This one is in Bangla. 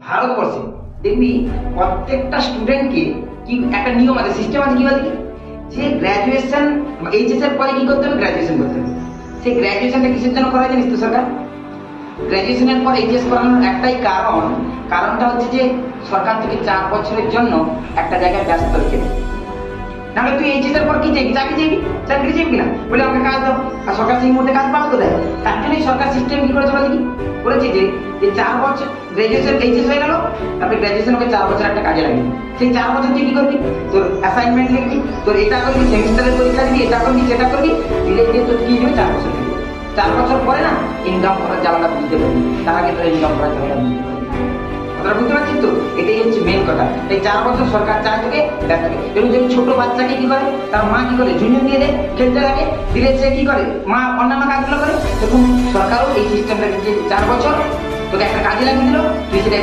ভারতবর্ষে দেখবি প্রত্যেকটা স্টুডেন্টকে কি একটা নিয়ম আছে, সিস্টেম আছে, কি বলতে যে গ্র্যাজুয়েশন এইচএস এর পরে কি করতে হবে, গ্র্যাজুয়েশন করতে হবে। সেই গ্র্যাজুয়েশনটা কিসের জন্য করা জানিস তো সরকার? গ্র্যাজুয়েশনের পর এইচএস করানোর একটাই কারণটা হচ্ছে যে সরকার থেকে 4 বছরের জন্য একটা জায়গায় ব্যস্ত রেখে দেয়। নাহলে তুই এইচএস এর পর কি চাইবি, চাকরি চাইবি কিনা, বলে আমাকে কাজ দাও, আর সরকার সেই মুহূর্তে কাজ পাওয়া তো দেয়। তার জন্যই সরকার সিস্টেম কি করেছে বলে কি বলেছে যে 4 বছর গ্র্যাজুয়েশন এইচএস হয়ে গেল, তারপরে গ্র্যাজুয়েশন ওকে 4 বছর একটা কাজে লাগবে। সেই 4 বছর তুই কি করবি, তোর অ্যাসাইনমেন্ট লিখবি, তোর এটা করবি, সেমিস্টারের পরীক্ষা দিবি, এটা করবি সেটা করবি, দিলে দিয়ে তোর কি হবে 4 বছর। 4 বছর পরে না ইনকাম করার জ্বালাটা বুঝতে পারবি, তার আগে তোর ইনকাম করার জ্বালাটা বুঝতে পারবি। কথাটা বুঝতে পারছিস তো? এটাই হচ্ছে মেন কথা। এই 4 বছর সরকার চায় তোকে ব্যস্ত থাকে। এবং যদি ছোট বাচ্চাকে কি করে, তার মা কি করে, জুনিয়র দিয়ে দেয়, খেলতে লাগে, দিলে সে কি করে, মা অন্যান্য কাজগুলো করে। দেখুন সরকারও এই সিস্টেমটা দিচ্ছে, 4 বছর তোকে একটা কাজে লাগিয়ে দিল, তুই সেটা